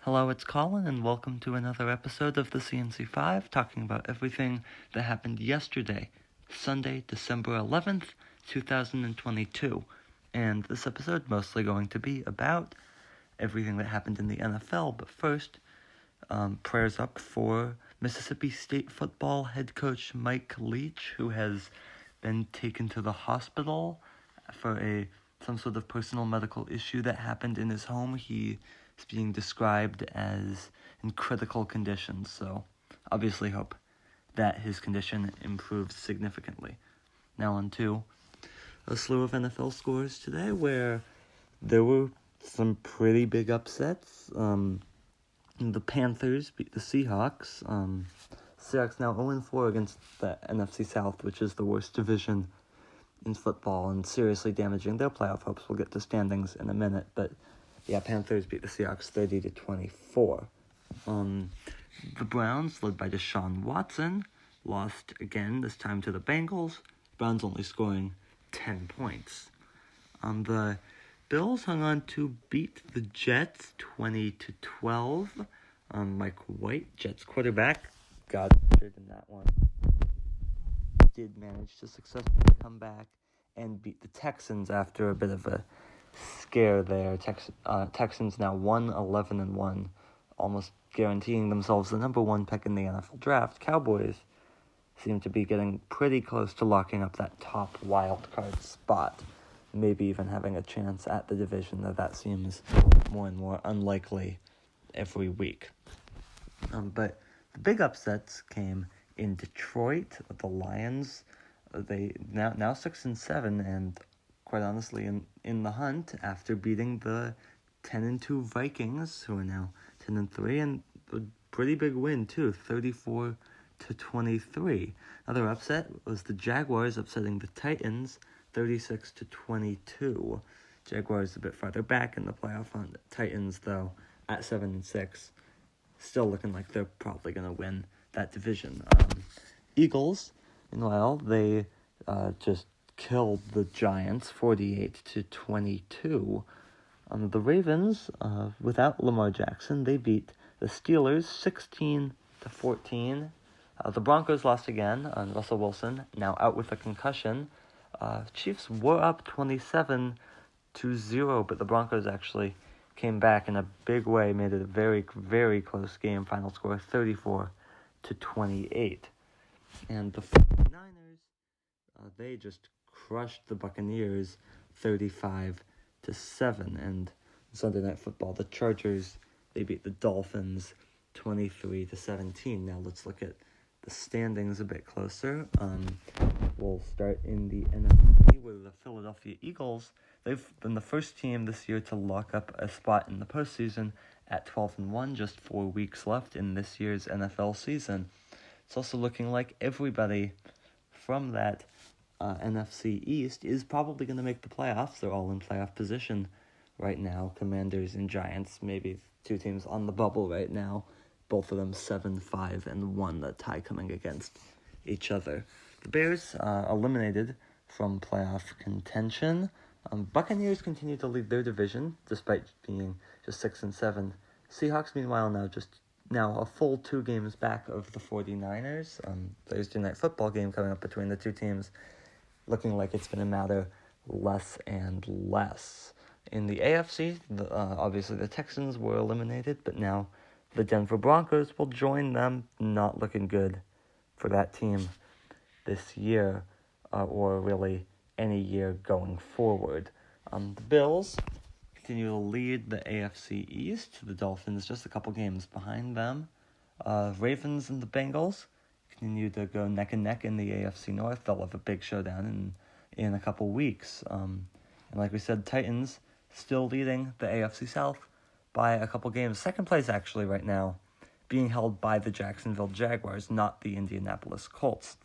Hello, it's Colin, and welcome to another episode of the C&C 5, talking about everything that happened yesterday, Sunday, December 11th, 2022. And this episode mostly going to be about everything that happened in the NFL. But first, prayers up for Mississippi State football head coach Mike Leach, who has been taken to the hospital for some sort of personal medical issue that happened in his home. He is being described as in critical condition, so obviously hope that his condition improves significantly. Now on to a slew of NFL scores today, where there were some pretty big upsets. The Panthers beat the Seahawks. Seahawks now 0-4 against the NFC South, which is the worst division in football and seriously damaging their playoff hopes. We'll get to standings in a minute, but yeah, Panthers beat the Seahawks 30-24. The Browns, led by Deshaun Watson, lost again, this time to the Bengals. Browns only scoring 10 points. The Bills hung on to beat the Jets 20-12. Mike White, Jets quarterback, got injured in that one. Did manage to successfully come back and beat the Texans after a bit of a scare there. Texans now 1-11-1, almost guaranteeing themselves the number one pick in the NFL draft. Cowboys seem to be getting pretty close to locking up that top wild card spot, maybe even having a chance at the division, though that seems more and more unlikely every week. But the big upsets came in Detroit. The Lions, they now 6-7, and quite honestly in the hunt after beating the 10-2 Vikings, who are now 10-3, and a pretty big win too, 34-23. Another upset was the Jaguars upsetting the Titans 36-22. Jaguars a bit farther back in the playoff hunt. Titans, though, at 7-6, still looking like they're probably going to win that division. Eagles, meanwhile, they just killed the Giants 48-22. The Ravens, without Lamar Jackson, they beat the Steelers 16-14. The Broncos lost again, Russell Wilson now out with a concussion. Chiefs were up 27-0, but the Broncos actually came back in a big way, made it a very, very close game. Final score 34-28. And the 49ers, they just crushed the Buccaneers 35-7. And Sunday Night Football, the Chargers, they beat the Dolphins 23-17. Now let's look at the standings a bit closer. We'll start in the NFC, where the Philadelphia Eagles, they've been the first team this year to lock up a spot in the postseason at 12-1, just 4 weeks left in this year's NFL season. It's also looking like everybody from that NFC East is probably going to make the playoffs. They're all in playoff position right now. Commanders and Giants, maybe two teams on the bubble right now. Both of them 7-5-1, the tie coming against each other. The Bears eliminated from playoff contention. Buccaneers continue to lead their division despite being just 6-7. Seahawks, meanwhile, now a full 2 games back of the 49ers. Thursday night football game coming up between the two teams, looking like it's going to matter less and less. In the AFC, obviously the Texans were eliminated, but now the Denver Broncos will join them. Not looking good for that team this year, or really any year going forward. The Bills continue to lead the AFC East. The Dolphins just a couple games behind them. Ravens and the Bengals continue to go neck and neck in the AFC North. They'll have a big showdown in a couple weeks. And like we said, Titans still leading the AFC South by a couple games. Second place, actually, right now, being held by the Jacksonville Jaguars, not the Indianapolis Colts.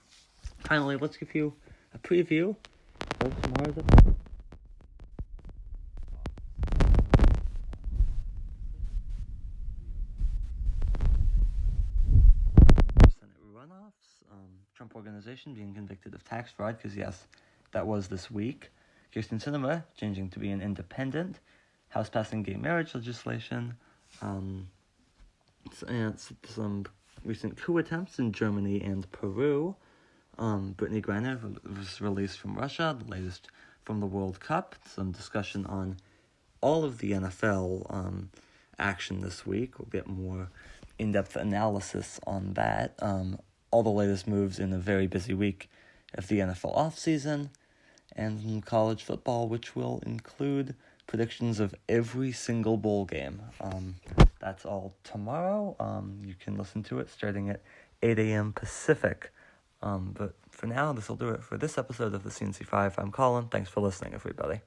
Finally, let's give you a preview of tomorrow's episode. Senate runoffs. Trump Organization being convicted of tax fraud, because yes, that was this week. Kirsten Sinema changing to be an independent. House passing gay marriage legislation. and some recent coup attempts in Germany and Peru. Brittany Griner was released from Russia, the latest from the World Cup. Some discussion on all of the NFL action this week. We'll get more in-depth analysis on that. All the latest moves in a very busy week of the NFL offseason, and in college football, which will include predictions of every single bowl game. That's all tomorrow. You can listen to it starting at 8 a.m. Pacific. But for now, this will do it for this episode of the C&C 5. I'm Colin. Thanks for listening, everybody.